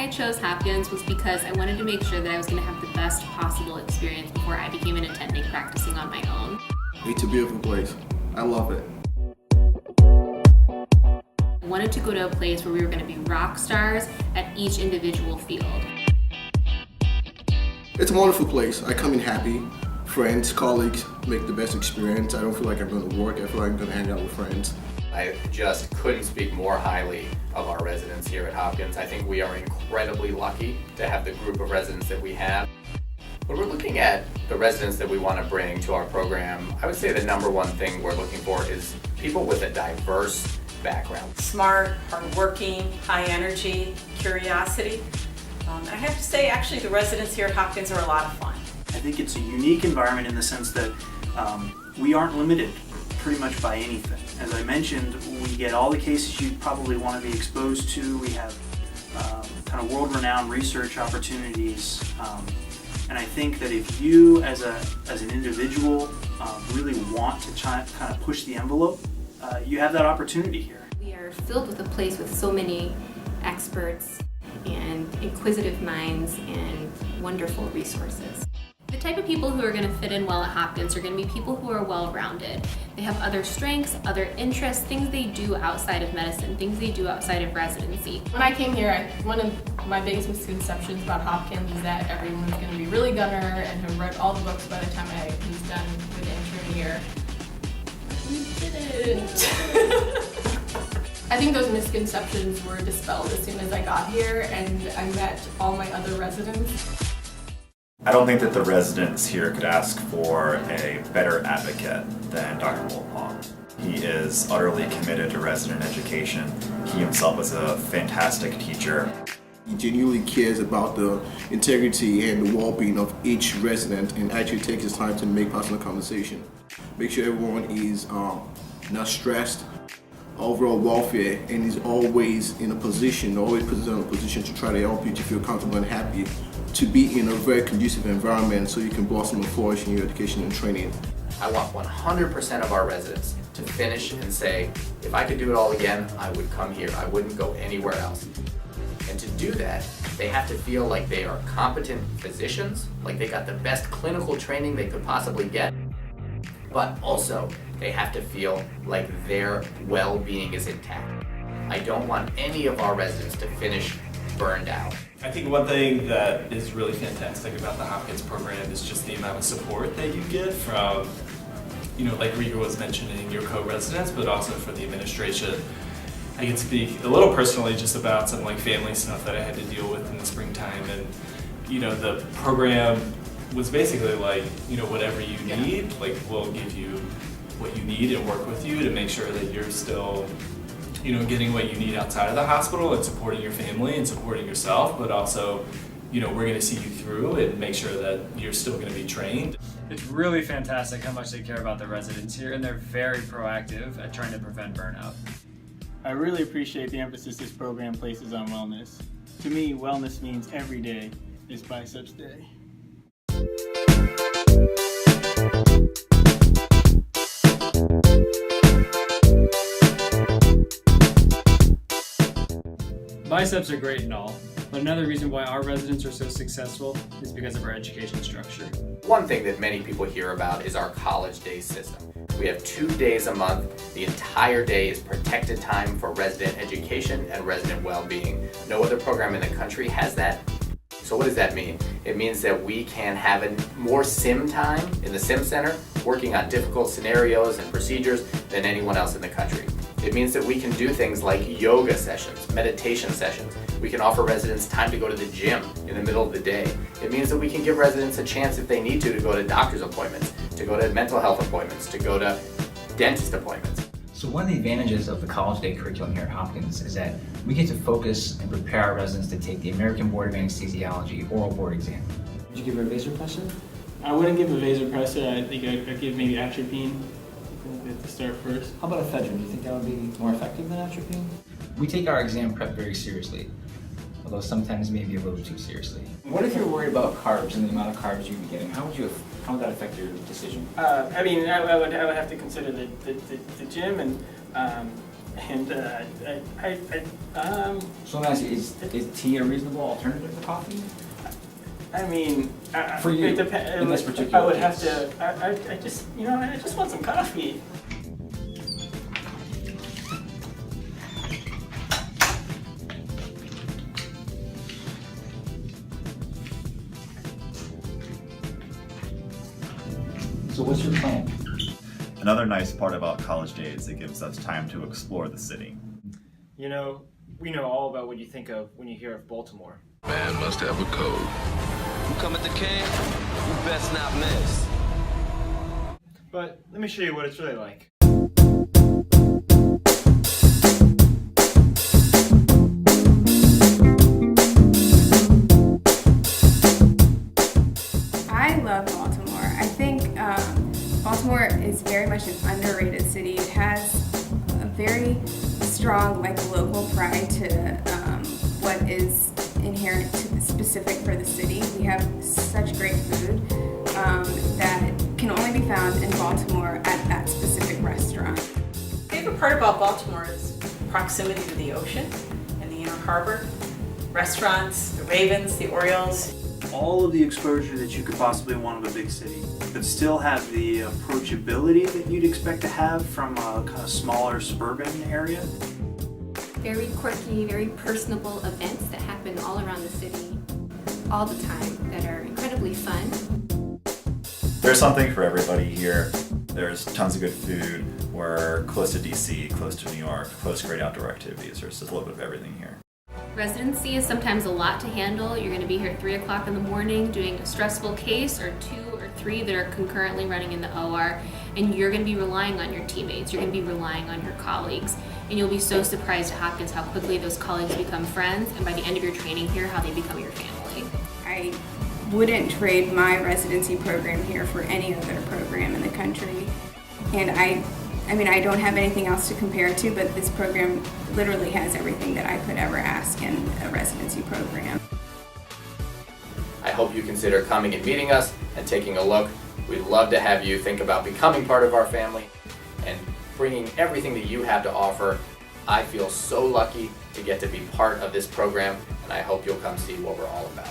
I chose Hopkins was because I wanted to make sure that I was going to have the best possible experience before I became an attending practicing on my own. It's a beautiful place. I love it. I wanted to go to a place where we were going to be rock stars at each individual field. It's a wonderful place. I come in happy. Friends, colleagues make the best experience. I don't feel like I'm going to work. I feel like I'm going to hang out with friends. I just couldn't speak more highly of our residents here at Hopkins. I think we are incredibly lucky to have the group of residents that we have. When we're looking at the residents that we want to bring to our program, I would say the number one thing we're looking for is people with a diverse background. Smart, hardworking, high energy, curiosity. I have to say, actually, the residents here at Hopkins are a lot of fun. I think it's a unique environment in the sense that we aren't limited pretty much by anything. As I mentioned, we get all the cases you'd probably want to be exposed to. We have kind of world-renowned research opportunities. And I think that if you, as an individual, really want to kind of push the envelope, you have that opportunity here. We are filled with a place with so many experts and inquisitive minds and wonderful resources. The type of people who are going to fit in well at Hopkins are going to be people who are well-rounded. They have other strengths, other interests, things they do outside of medicine, things they do outside of residency. When I came here, one of my biggest misconceptions about Hopkins is that everyone's going to be really gunner and have read all the books by the time I was done with intern year. We didn't. I think those misconceptions were dispelled as soon as I got here and I met all my other residents. I don't think that the residents here could ask for a better advocate than Dr. Wolpaw. He is utterly committed to resident education. He himself is a fantastic teacher. He genuinely cares about the integrity and the well-being of each resident and actually takes his time to make personal conversation. Make sure everyone is not stressed, overall welfare, and is always in a position, always puts in a position to try to help you to feel comfortable and happy, to be in a very conducive environment so you can blossom and flourish in your education and training. I want 100% of our residents to finish and say, if I could do it all again, I would come here. I wouldn't go anywhere else. And to do that, they have to feel like they are competent physicians, like they got the best clinical training they could possibly get, but also they have to feel like their well-being is intact. I don't want any of our residents to finish burned out. I think one thing that is really fantastic about the Hopkins program is just the amount of support that you get from, like Rika was mentioning, your co-residents, but also for the administration. I can speak a little personally just about some family stuff that I had to deal with in the springtime, and the program was basically whatever you need, we'll give you what you need and work with you to make sure that you're still getting what you need outside of the hospital and supporting your family and supporting yourself, but also, we're going to see you through and make sure that you're still going to be trained. It's really fantastic how much they care about the residents here, and they're very proactive at trying to prevent burnout. I really appreciate the emphasis this program places on wellness. To me, wellness means every day is Biceps Day. Biceps are great and all, but another reason why our residents are so successful is because of our education structure. One thing that many people hear about is our college day system. We have 2 days a month. The entire day is protected time for resident education and resident well-being. No other program in the country has that. So what does that mean? It means that we can have more sim time in the sim center, working on difficult scenarios and procedures than anyone else in the country. It means that we can do things like yoga sessions, meditation sessions. We can offer residents time to go to the gym in the middle of the day. It means that we can give residents a chance, if they need to go to doctor's appointments, to go to mental health appointments, to go to dentist appointments. So one of the advantages of the college day curriculum here at Hopkins is that we get to focus and prepare our residents to take the American Board of Anesthesiology oral board exam. Would you give her a vasopressor? I wouldn't give a vasopressor. I think I'd give maybe atropine to start first. How about ephedrine? Do you think that would be more effective than atropine? We take our exam prep very seriously, although sometimes maybe a little too seriously. What if you're worried about carbs and the amount of carbs you'd be getting? How would that affect your decision? I would have to consider the gym and And So let me ask you, is tea a reasonable alternative to coffee? I mean, For you, it depends. in this particular I would have case. to. I just, I just want some coffee. So what's your plan? Another nice part about college days is it gives us time to explore the city. We know all about what you think of when you hear of Baltimore. Man must have a code. You come at the camp, you best not miss. But let me show you what it's really like. I love Baltimore. I think Baltimore is very much an underrated city. It has a very strong local pride to what is inherent to the specific for the city. We have such great food that can only be found in Baltimore at that specific restaurant. My favorite part about Baltimore is proximity to the ocean and the Inner Harbor, restaurants, the Ravens, the Orioles. All of the exposure that you could possibly want of a big city, but still have the approachability that you'd expect to have from a kind of smaller suburban area. Very quirky, very personable events that happen all around the city all the time that are incredibly fun. There's something for everybody here. There's tons of good food. We're close to DC, close to New York, close to great outdoor activities. There's just a little bit of everything here. Residency is sometimes a lot to handle. You're going to be here at 3 o'clock in the morning doing a stressful case, or 2 or 3 that are concurrently running in the OR, and you're going to be relying on your teammates, you're going to be relying on your colleagues, and you'll be so surprised at Hopkins how quickly those colleagues become friends, and by the end of your training here, how they become your family. I wouldn't trade my residency program here for any other program in the country. And I mean, I don't have anything else to compare to, but this program literally has everything that I could ever ask in a residency program. I hope you consider coming and meeting us and taking a look. We'd love to have you think about becoming part of our family and bringing everything that you have to offer. I feel so lucky to get to be part of this program, and I hope you'll come see what we're all about.